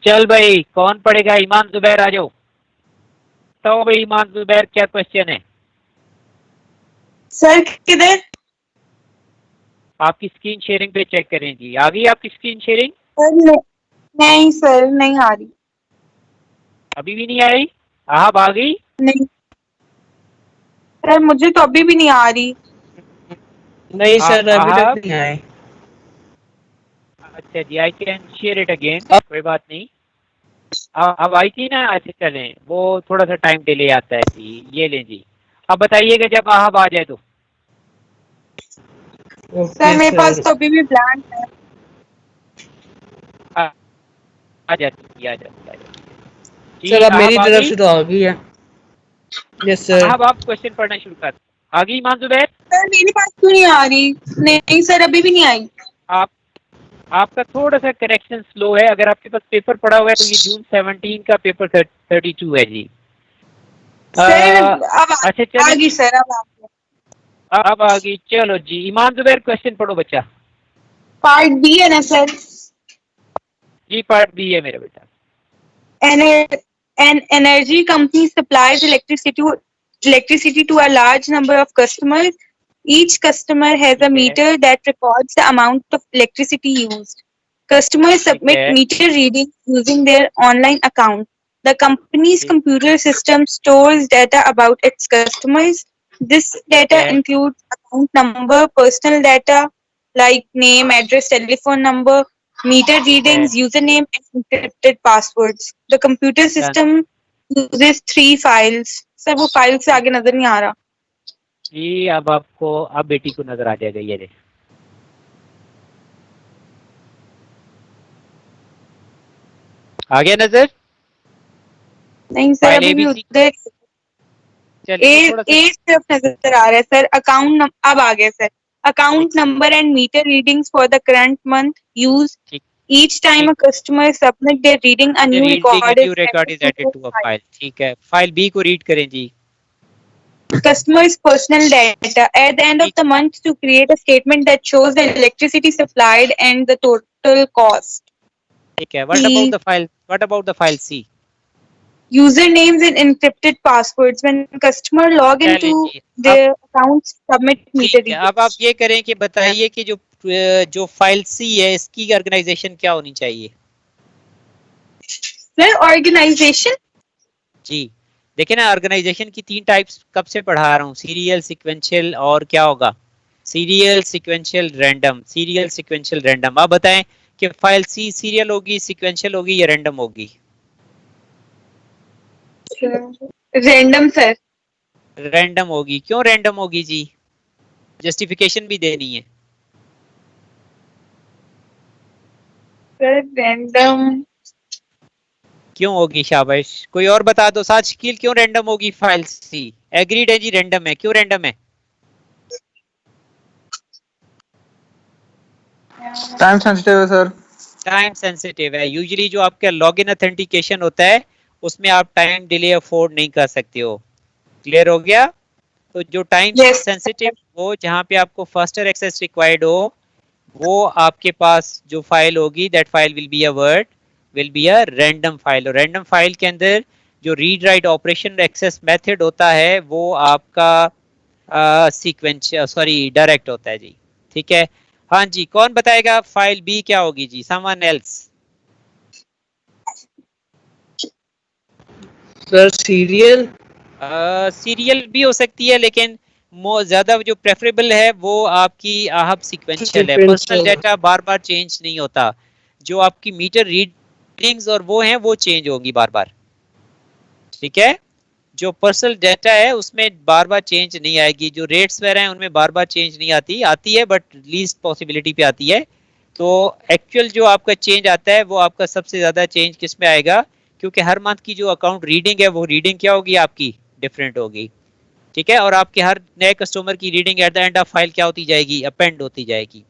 चल भाई, कौन पढ़ेगा? ईमान जुबैर आ जाओ। तो भाई ईमान जुबैर क्या क्वेश्चन है? सर किधर? आपकी स्क्रीन शेयरिंग पे चेक करें जी। आ गई आपकी स्क्रीन शेयरिंग? नहीं सर, नहीं आ रही। अभी भी नहीं आई? आप आ गई? नहीं सर, मुझे तो अभी भी नहीं आ रही। नहीं सर, अभी तक नहीं आए। अच्छा जी, I can share it again, कोई बात नहीं। अब आई थी ना? अच्छा चलें, वो थोड़ा सा टाइम डिले आता है जी। ये लें जी, अब बताइएगा जब आप आ जाए तो। सर मेरे पास तो अभी भी ब्लैंक है। आ जाती, आ जाती, आ जाती। सर अब मेरी तरफ से तो आ गई है। Yes sir. अब आप क्वेश्चन पढ़ना शुरू कर। आ गई ईमान जुबैर? सर मेरे पास क्यों नहीं आ रही? नहीं सर, अभी भी नहीं आई। आपका थोड़ा सा करेक्शन स्लो है। अगर आपके पास पेपर पड़ा हुआ है तो ये जून 17 का पेपर 32 है जी। सर अब अच्छा आ चलो गई सर, अब आ गई। अब आ गई। चलो जी ईमान जुबैर क्वेश्चन पढ़ो बच्चा। पार्ट बी है ना सर? जी पार्ट बी है मेरा बेटा। An energy company supplies electricity to a large number of customers. Each customer has a ठीक है, meter that records the amount of electricity used. Customers ठीक submit है, meter readings using their online account. The company's ठीक computer system stores data about its customers. This data है, includes account number, personal data like name, address, telephone number, meter ठीक है। readings, username, and encrypted passwords. The computer done system uses 3 files. Sir वो file से आगे नजर नहीं आ रहा। जी। अब आपको अब बेटी को नजर आ जाएगा ये देख। आ गया नजर? नहीं सर, फाइल अभी भी एबीसी उधर चलिए थोड़ा सा ए सिर्फ नजर आ रहा है सर। अब आ गया सर। ठीक Account number and meter readings for the current month used. ठीक Each time ठीक। a customer submit their reading, a new reading record is new record added is to added their to a file. File. ठीक है, file B को read करें जी। Customer's personal data at the end of ठीक the month to create a statement that shows the electricity supplied and the total cost. ठीक है। The what about the file C? usernames and encrypted passwords. When customer log चलिए into जी। अब their accounts, submit meter ठीक है, अब आप readings. ये करें कि बताइए कि जो फाइल सी है इसकी ऑर्गेनाइजेशन क्या होनी चाहिए? Sir, organization. जी देखिए ना, ऑर्गेनाइजेशन की 3 टाइप्स कब से पढ़ा रहा हूँ, सीरियल, सिक्वेंशियल और क्या होगा? Serial, sequential, random. Serial, sequential, random. आप बताएं कि फाइल सी सीरियल होगी, सिक्वेंशियल होगी या रैंडम होगी? Random sir. रैंडम होगी। क्यों रैंडम होगी जी? जस्टिफिकेशन भी देनी है। Sir, random. क्यों होगी? शाबाश। कोई और बता दो। साथ शकील, क्यों रैंडम होगी फाइल सी? एग्रीड है जी, रैंडम है। क्यों रैंडम है? टाइम सेंसिटिव है सर। टाइम सेंसिटिव है। यूजुअली जो आपका लॉगिन ऑथेंटिकेशन होता है उसमें आप टाइम डिले अफोर्ड नहीं कर सकते हो। क्लियर हो गया? तो जो टाइम Yes. सेंसिटिव हो, जहां पे आपको फास्टर एक्सेस रिक्वायर्ड हो, वो आपके पास जो फाइल होगी, that file will be a word, will be a random file. और रैंडम फाइल के अंदर जो read write operation access method होता है वो आपका सीक्वेंस सॉरी डायरेक्ट होता है जी। ठीक है। हाँ जी, कौन बताएगा फाइल बी क्या होगी जी? Someone else? Sir serial. Serial भी हो सकती है, लेकिन ज्यादा जो प्रेफरेबल है वो आपकी आहब सीक्वेंशियल है। Personal Sequential. डाटा बार बार चेंज नहीं होता। जो आपकी मीटर रीडिंग्स और वो हैं वो चेंज होंगी बार बार। ठीक है। जो पर्सनल डाटा है उसमें बार बार चेंज नहीं आएगी। जो रेट्स वगैरह हैं उनमें बार बार चेंज नहीं आती है, बट लीस्ट पॉसिबिलिटी पे आती है। तो एक्चुअल जो आपका चेंज आता है वो आपका सबसे ज्यादा चेंज किस में आएगा? क्योंकि हर मंथ की जो अकाउंट रीडिंग है वो रीडिंग क्या होगी आपकी? डिफरेंट होगी। ठीक है। और आपके हर नए कस्टमर की reading at the end of file क्या होती जाएगी? अपेंड होती जाएगी।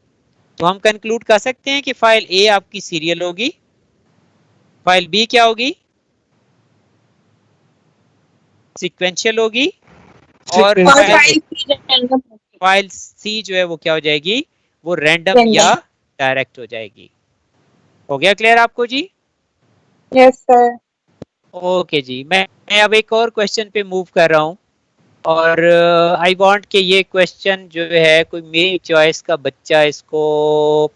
तो हम कंक्लूड कर सकते हैं कि फाइल ए आपकी सीरियल होगी, फाइल बी क्या होगी? सीक्वेंशियल होगी, और Sequential. फाइल सी जो है वो क्या हो जाएगी? वो रैंडम Random. या डायरेक्ट हो जाएगी। हो गया क्लियर आपको जी? Yes sir. ओके जी। मैं अब एक और क्वेश्चन पे मूव कर रहा हूँ, और आई वांट कि ये क्वेश्चन जो है कोई मेरी चॉइस का बच्चा इसको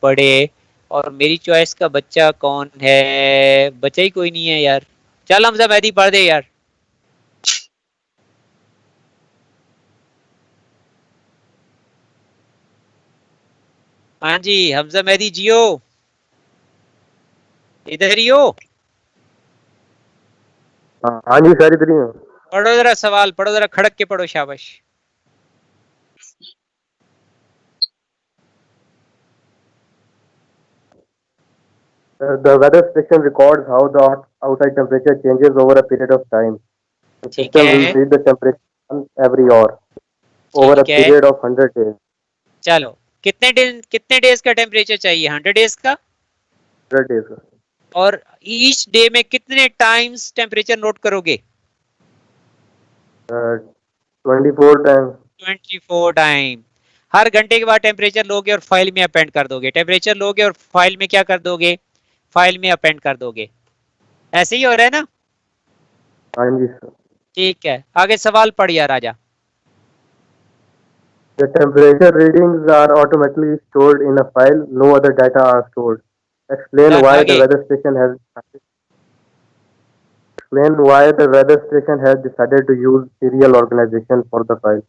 पढ़े। और मेरी चॉइस का बच्चा कौन है? बच्चा ही कोई नहीं है यार। चल हमजा मेहदी पढ़ दे यार। हाँ जी हमजा मेहदी जियो, इधर ही हो? हाँ जी सर, इधर ही हूँ। पढ़ो जरा सवाल, पढ़ो जरा, खड़क के पढ़ो, शाबाश। The weather station records how the outside temperature changes over a period of time. The ठीक system will है, read the temperature once every hour over a ठीक है। period of 100 days. चलो, कितने डेज का टेम्परेचर चाहिए? 100 डेज का? days. और ईच डे में कितने टाइम्स टेम्परेचर नोट करोगे? 24 times. 24 टाइम। हर घंटे के बाद टेम्परेचर लोगे और फाइल में अपेंड कर दोगे, टेम्परेचर लोगे और फाइल में क्या कर दोगे? फाइल में अपेंड कर दोगे। ऐसे ही हो रहा है ना? हाँ जी सर। ठीक है, आगे सवाल पढ़िए राजा। The temperature readings are automatically stored in a file. No other data are stored. Explain Done, why the आगे। weather station has decided to use serial organization for the file.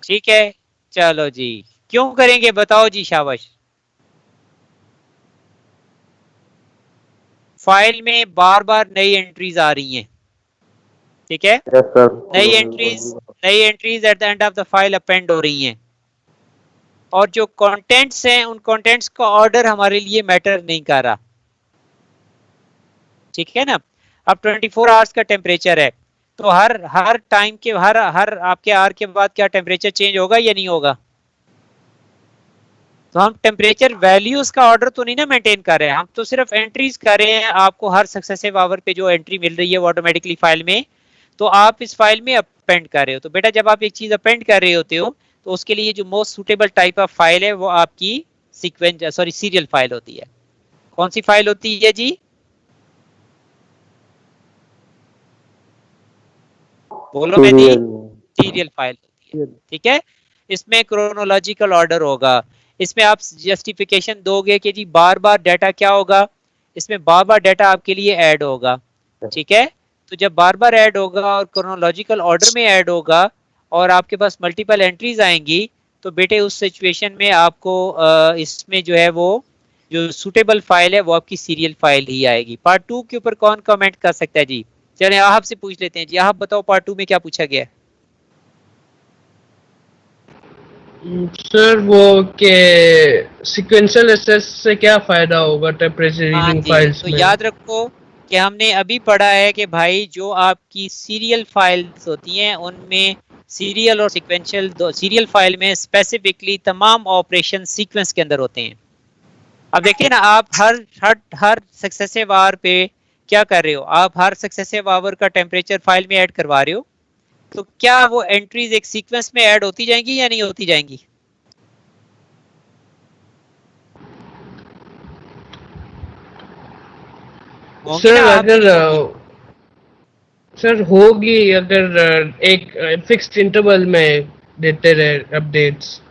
ठीक है, चलो जी, क्यों करेंगे बताओ जी, शाबाश। फाइल में बार बार नई एंट्रीज आ रही हैं, ठीक है? Yes sir. नई entries at the end of the file append हो रही हैं, और जो कंटेंट्स हैं उन कंटेंट्स का ऑर्डर हमारे लिए मैटर नहीं कर रहा, ठीक है ना? अब 24 आवर्स का टेम्परेचर है, तो हर टाइम के हर आपके आवर के बाद क्या टेम्परेचर चेंज होगा या नहीं होगा? तो हम टेम्परेचर वैल्यूज का ऑर्डर तो नहीं ना मेंटेन कर रहे हैं, हम तो सिर्फ एंट्रीज कर रहे हैं। आपको हर सक्सेसिव आवर पे जो एंट्री मिल रही है वो ऑटोमेटिकली फाइल में, तो आप इस फाइल में अपेंड कर रहे हो। तो बेटा जब आप एक चीज अपेंड कर रहे होते हो तो उसके लिए जो most suitable type of file है वो आपकी सीरियल फाइल होती है। कौन सी फाइल होती है जी? बोलो मैं जी। सीरियल फाइल होती है, ठीक है? इसमें क्रोनोलॉजिकल ऑर्डर होगा, इसमें आप जस्टिफिकेशन दोगे कि जी बार बार डाटा क्या होगा, इसमें बार बार डाटा आपके लिए ऐड होगा, ठीक है? तो जब बार बार ऐड होगा और क्रोनोलॉजिकल ऑर्डर में ऐड होगा और आपके पास मल्टीपल एंट्रीज आएंगी, तो बेटे उस सिचुएशन में आपको इसमें जो है वो जो सुटेबल फाइल है वो आपकी सीरियल फाइल ही आएगी। पार्ट 2 के ऊपर कौन कमेंट कर सकता है जी? चलिए आपसे पूछ लेते हैं जी, आप बताओ पार्ट 2 में क्या पूछा गया है? सर वो के सीक्वेंशियल एसेस से क्या फायदा होगा टेम्परेचर रीडिंग फाइल्स तो में? याद रखो कि हमने अभी पढ़ा है कि भाई जो आपकी सीरियल फाइल्स होती हैं उनमें सीरियल और सीक्वेंशियल, सीरियल फाइल में स्पेसिफिकली तमाम ऑपरेशन सीक्वेंस के अंदर होते हैं। अब देखिए ना, आप हर सक्सेसिव आवर पे क्या कर रहे हो? आप हर सक्सेसिव आवर का टेम्परेचर फाइल में ऐड करवा रहे हो, तो क्या वो एंट्रीज एक सीक्वेंस में ऐड होती जाएंगी या नहीं होती जाएंगी? सर अगर सर होगी अगर एक फिक्स्ड इंटरवल में देते रहे अपडेट्स,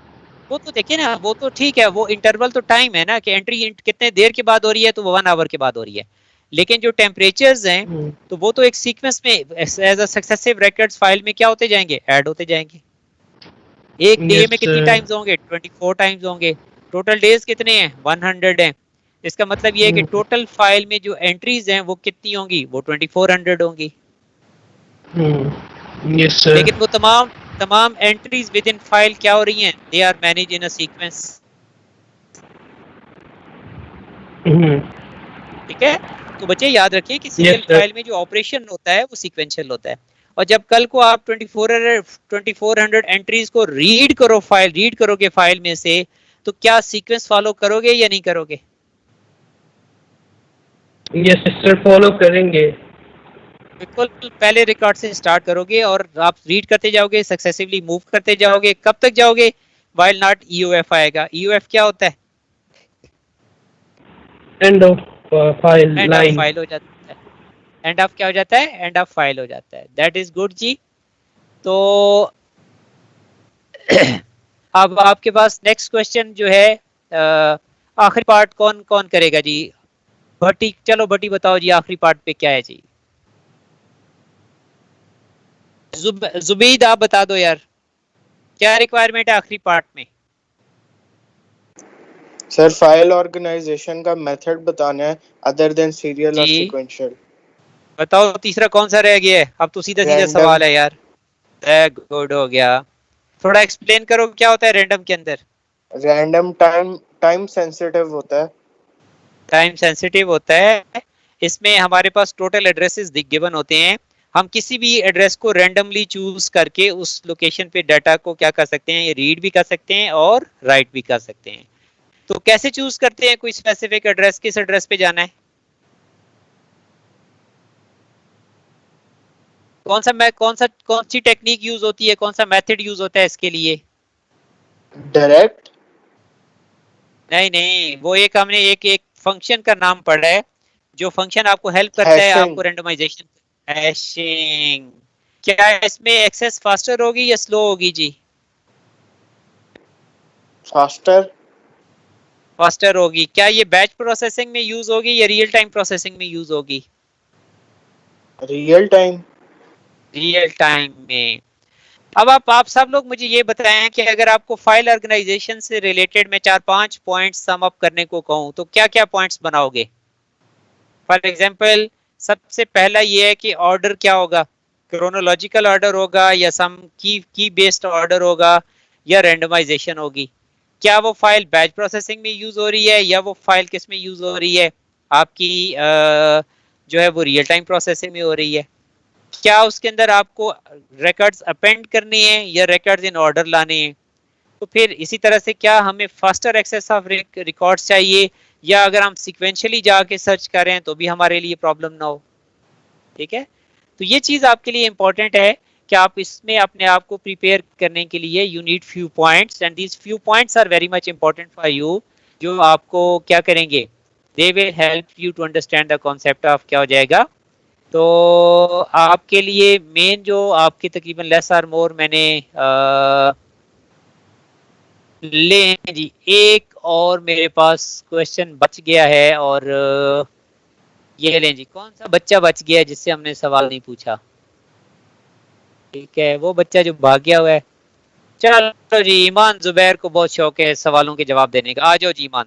वो तो देखिए ना, वो तो ठीक है, वो इंटरवल तो टाइम है ना कि एंट्री कितने देर के बाद हो रही है, तो वो 1 आवर के बाद हो रही है। लेकिन जो टेम्परेचर्स हैं तो वो तो एक सीक्वेंस में as a successive records file में क्या होते जाएंगे? ऐड होते जाएंगे। एक डे में कितनी टाइम्स होंगे? 24 टाइम्स होंगे। टोटल डेज कितने हैं? 100 हैं। इसका मतलब ये है कि टोटल फाइल में जो एंट्रीज हैं वो कितनी होंगी? वो 2400 होंगी। Yes sir. लेकिन वो तमाम एंट्रीज विद इन फाइल क्या हो रही हैं? They are manage in a sequence, ठीक है? तो बच्चे याद रखिए कि सीरियल फाइल में जो ऑपरेशन होता है वो सीक्वेंशियल होता है। और जब कल को आप 2400 एंट्रीज को रीड करोगे फाइल में से, तो क्या सीक्वेंस फॉलो करोगे या नहीं करोगे? यस सर, फॉलो करेंगे। बिल्कुल, पहले रिकॉर्ड से स्टार्ट करोगे और आप रीड करते जाओगे, सक्सेसिवली मूव करते जाओगे। कब तक जाओगे? व्हाइल नॉट ईओएफ आएगा। ईओएफ क्या होता है? End of file line. End of file हो जाता है। एंड ऑफ क्या हो जाता है? एंड ऑफ फाइल हो जाता है। दैट इज गुड जी। तो अब आपके पास नेक्स्ट क्वेश्चन जो है आखिरी पार्ट कौन कौन करेगा जी? भट्टी, चलो भट्टी बताओ जी, आखिरी पार्ट पे क्या है जी? जुबैद आप बता दो यार, क्या रिक्वायरमेंट है आखिरी पार्ट में? सर फाइल ऑर्गेनाइजेशन का मेथड बताना है अदर देन सीरियल और सीक्वेंशियल। बताओ तीसरा कौन सा रह गया है? अब तो सीधा सीधा सवाल है यार। गुड हो गया। थोड़ा एक्सप्लेन करो क्या होता है रैंडम के अंदर? रैंडम टाइम सेंसिटिव होता है। टाइम सेंसिटिव होता है। इसमें हमारे पास टोटल एड्रेसेस गिवन होते हैं। हम किसी भी एड्रेस को रैंडमली चूज करके उस लोकेशन पे डाटा को क्या कर सकते हैं? ये रीड भी कर सकते हैं और राइट भी कर सकते हैं। तो कैसे चूज करते हैं कोई स्पेसिफिक एड्रेस, किस एड्रेस पे जाना है? कौन सी टेक्निक यूज होती है, कौन सा मेथड यूज होता है इसके लिए? डायरेक्ट? नहीं, वो एक हमने एक फंक्शन का नाम पढ़ा है जो फंक्शन आपको हेल्प करता है हैशिंग। आपको रेंडमाइजेशन। हैशिंग। क्या इसमें एक्सेस फास्टर होगी या स्लो होगी जी? फास्टर होगी। क्या ये बैच प्रोसेसिंग में यूज होगी या रियल टाइम प्रोसेसिंग में यूज होगी? Real time. रियल टाइम में। अब आप सब लोग मुझे ये बताएं कि अगर आपको फाइल ऑर्गेनाइजेशन से रिलेटेड मैं 4-5 पॉइंट्स सम अप करने को कहूं तो क्या क्या पॉइंट्स बनाओगे? फॉर एग्जांपल सबसे पहला ये है कि ऑर्डर क्या होगा, क्रोनोलॉजिकल ऑर्डर होगा या सम की बेस्ड ऑर्डर होगा या रैंडमाइजेशन होगी? क्या वो फाइल बैच प्रोसेसिंग में यूज हो रही है या वो फाइल किस में यूज हो रही है आपकी जो है वो रियल टाइम प्रोसेसिंग में हो रही है? क्या उसके अंदर आपको रिकॉर्ड्स अपेंड करने हैं या रिकॉर्ड्स इन ऑर्डर लाने हैं? तो फिर इसी तरह से क्या हमें फास्टर एक्सेस ऑफ रिकॉर्ड्स चाहिए या अगर हम सीक्वेंशियली जाके सर्च करें तो भी हमारे लिए प्रॉब्लम ना हो? ठीक है, तो ये चीज आपके लिए इंपॉर्टेंट है कि आप इसमें अपने आप को प्रिपेयर करने के लिए you need few points and these few points are very much important for you, जो आपको क्या करेंगे, they will help you to understand the concept of क्या हो जाएगा। तो आपके लिए मेन जो आपकी तकरीबन लेस और मोर मैंने ले जी, एक और मेरे पास क्वेश्चन बच गया है और ये लें जी, कौन सा बच्चा बच गया है जिससे हमने सवाल नहीं पूछा? ठीक है, वो बच्चा जो भाग गया हुआ है। चलो जी, ईमान जुबैर को बहुत शौक है सवालों के जवाब देने का। आ जाओ जी ईमान।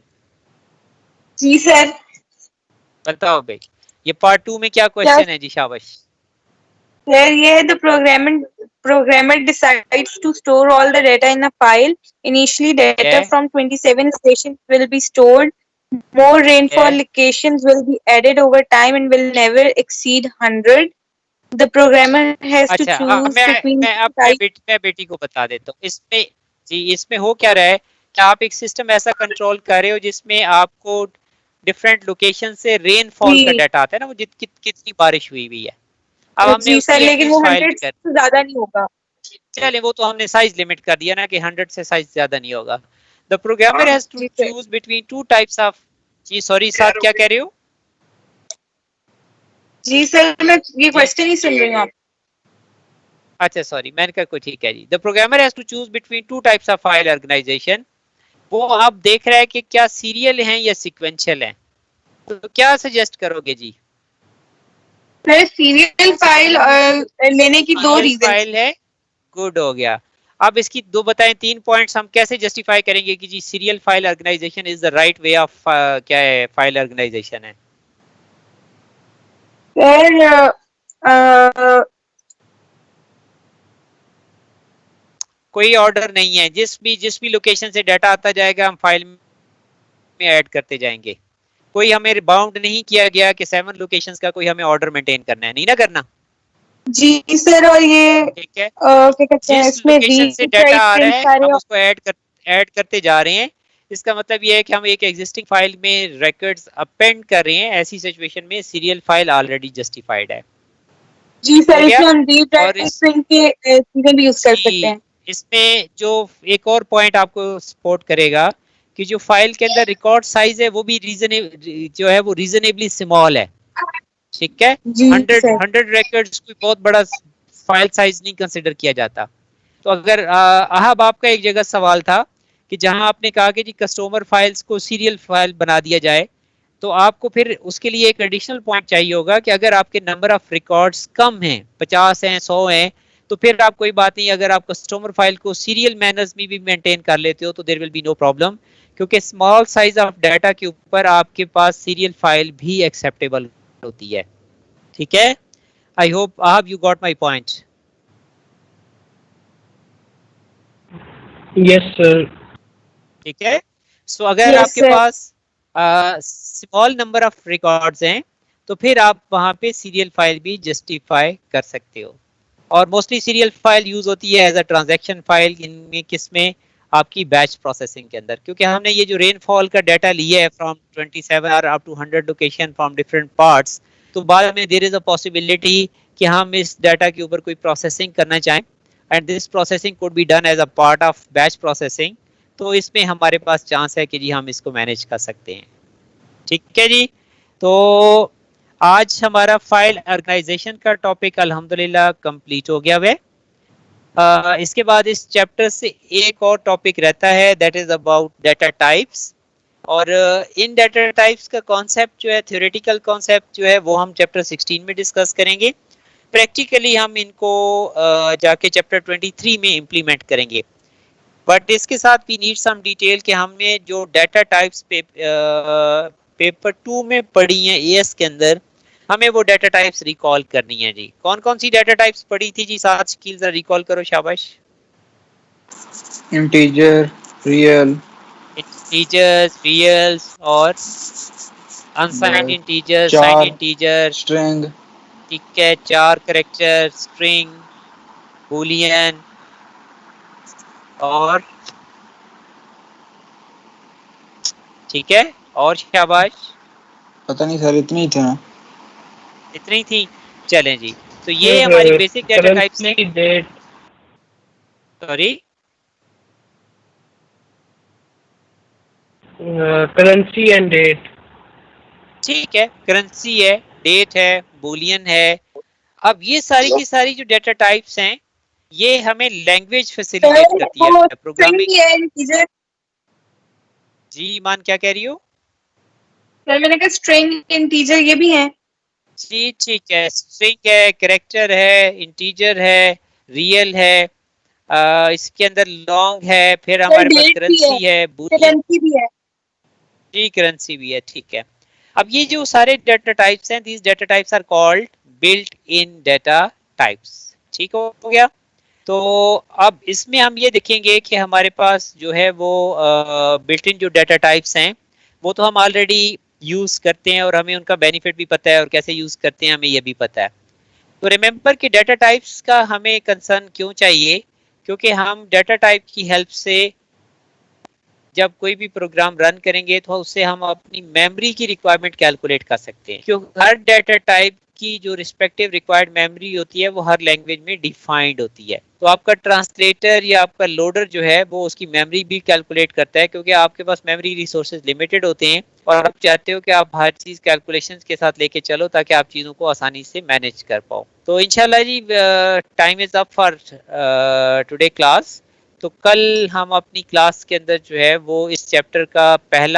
जी सर। बताओ भाई, ये पार्ट 2 में क्या क्वेश्चन है जी? शाबाश सर ये है, the programmer decides to store all the data in a file. Initially data Yeah. from 27 stations will be stored. More rainfall locations will be added over time and will never exceed 100. The programmer has to अच्छा, choose between मैं बेटी को बता देता हूँ इसमें जी। इसमें हो क्या रहा है कि आप एक सिस्टम ऐसा कंट्रोल कर रहे हो जिसमें आपको डिफरेंट लोकेशन से रेनफॉल का डाटा आता है ना, वो कितनी बारिश हुई है। अब हमने जी सर, लेकिन वो 100 कर, से ज्यादा नहीं होगा। चले वो तो हमने साइज लिमिट कर दिया ना कि 100 से साइज ज्यादा नहीं होगा। The programmer has to choose between two types of जी। सॉरी साहब, क्या कह रहे हो? जी सर, मैं ये क्वेश्चन ही सुन रही हूँ आप। अच्छा सॉरी, मैंने कहा कोई ठीक है जी। The programmer has to choose between two types of file organisation. वो आप देख रहे हैं कि क्या सीरियल हैं या सीक्वेंशियल हैं, तो क्या सजेस्ट करोगे जी? सर सीरियल फाइल लेने की दो रीजन फाइल है, गुड हो गया। अब इसकी दो बताएं, 3 पॉइंट्स हम कैसे जस्टिफाई करेंगे कि जी serial file organisation is the right way of क्या है फाइल ऑर्गेनाइजेशन है? सर कोई ऑर्डर नहीं है, जिस भी लोकेशन से डाटा आता जाएगा हम फाइल में ऐड करते जाएंगे। कोई हमें बाउंड नहीं किया गया कि 7 लोकेशंस का कोई हमें ऑर्डर मेंटेन करना है, नहीं ना करना। जी सर, और ये ठीक है, क्या कहते हैं, जिस इसमें लोकेशन से डाटा आ रहा है हम उसको ऐड करते जा रहे हैं। इसका मतलब ये है कि हम एक एग्जिस्टिंग फाइल में रिकॉर्ड्स अपेंड कर रहे हैं। ऐसी सिचुएशन में सीरियल फाइल ऑलरेडी जस्टिफाइड है। जी सर, इसमें हम रीड राइट स्ट्रिंग के चीजें भी यूज कर सकते हैं। इसमें जो एक और पॉइंट आपको सपोर्ट करेगा कि जो फाइल के अंदर रिकॉर्ड साइज है वो भी रीजनेबली स्मॉल है। ठीक है, 100 रिकॉर्ड्स कोई बहुत बड़ा फाइल साइज नहीं कंसिडर किया जाता। तो अगर ahab आपका एक जगह सवाल था कि जहां आपने कहा कि जी कस्टमर फाइल्स को सीरियल फाइल बना दिया जाए, तो आपको फिर उसके लिए एक एडिशनल पॉइंट चाहिए होगा कि अगर आपके नंबर ऑफ रिकॉर्ड्स कम हैं, 50 हैं, 100 हैं, तो फिर आप कोई बात नहीं, अगर आप कस्टमर फाइल को सीरियल मैनर्स में भी मेंटेन कर लेते हो तो there will be no problem, क्योंकि स्मॉल साइज ऑफ डाटा के ऊपर आपके पास सीरियल फाइल भी एक्सेप्टेबल होती है। ठीक है, I hope ahab you got my point. Yes sir. ठीक है, सो अगर आपके पास स्मॉल नंबर ऑफ रिकॉर्ड्स हैं तो फिर आप वहां पे सीरियल फाइल भी जस्टिफाई कर सकते हो। और मोस्टली सीरियल फाइल यूज होती है एज अ ट्रांजैक्शन फाइल, इनमें किसमें आपकी बैच प्रोसेसिंग के अंदर, क्योंकि हमने ये जो रेनफॉल का डाटा लिया है फ्रॉम 27 और up to 100 location from different parts, तो बाद में देयर इज अ पॉसिबिलिटी कि हम इस डाटा के ऊपर कोई प्रोसेसिंग करना चाहें, and this processing could be done as a part of batch processing. तो इसमें हमारे पास चांस है कि जी हम इसको मैनेज कर सकते हैं। ठीक है जी, तो आज हमारा फाइल ऑर्गेनाइजेशन का टॉपिक अल्हम्दुलिल्लाह कंप्लीट हो गया है। इसके बाद इस चैप्टर से एक और टॉपिक रहता है, that is about data types. और इन डाटा टाइप्स का कॉन्सेप्ट जो है, थ्योरेटिकल कॉन्सेप्ट जो है, वो हम चैप्टर 16 में डिस्कस करेंगे। प्रैक्टिकली हम इनको जाके चैप्टर 23 में इम्प्लीमेंट करेंगे। बट इसके साथ भी नीड सम डिटेल कि हमने जो डाटा टाइप्स पेपर 2 में पढ़ी हैं एएस के अंदर, हमें वो डाटा टाइप्स रिकॉल करनी है जी। कौन कौन सी डाटा टाइप्स पढ़ी थी जी? 7 स्किल्स रिकॉल करो, शाबाश। इंटीजर, रियल, इंटीजर्स, रियल्स और unsigned integer, signed integer, string, ठीक है, 4 कैरेक्टर, स्ट्रिंग, बूलियन और ठीक है, और शाबाश। पता नहीं सर, इतनी ही थे ना। इतनी थी, चलें जी। तो ये हमारी बेसिक डाटा टाइप्स हैं। Date, sorry, currency and date. ठीक है, करेंसी है, डेट है, बूलियन है। अब ये सारी की सारी जो डाटा टाइप्स हैं, ये हमें लैंग्वेज फैसिलिटेट करती है प्रोग्रामिंग। इंटीजर, जी ईमान, क्या कह रही हो? सर मैंने कहा स्ट्रिंग इंटीजर ये भी है। जी ठीक है, स्ट्रिंग है, कैरेक्टर है, इंटीजर है, रियल है, इसके अंदर लॉन्ग है, फिर हमारे पास date भी करेंसी है, बूलियन, करेंसी भी है। जी करेंसी भी है, ठीक है। अब ये जो सारे डाटा टाइप्स हैं, these data types are called built in data types. ठीक हो गया। तो अब इसमें हम ये देखेंगे कि हमारे पास जो है वो बिल्ट इन जो डाटा टाइप्स हैं, वो तो हम ऑलरेडी यूज करते हैं और हमें उनका बेनिफिट भी पता है और कैसे यूज करते हैं हमें ये भी पता है। तो रिमेंबर कि डाटा टाइप्स का हमें कंसर्न क्यों चाहिए, क्योंकि हम डाटा टाइप की हेल्प से जब कोई भी प्रोग्राम रन करेंगे तो उससे हम अपनी मेमोरी की रिक्वायरमेंट कैलकुलेट कर सकते हैं, क्योंकि हर डाटा टाइप की जो रिस्पेक्टिव रिक्वायर्ड मेमोरी होती है वो हर लैंग्वेज में डिफाइंड होती है। तो आपका ट्रांसलेटर या आपका लोडर जो है वो उसकी मेमोरी भी कैलकुलेट करता है, क्योंकि आपके पास मेमोरी रिसोर्सेज लिमिटेड होते हैं और आप चाहते हो कि आप हर चीज कैलकुलेशंस के साथ लेके चलो ताकि आप चीजों को आसानी से मैनेज कर पाओ। तो इंशाल्लाह जी time is up for today class. तो कल हम अपनी क्लास के अंदर जो है वो इस चैप्टर का पहला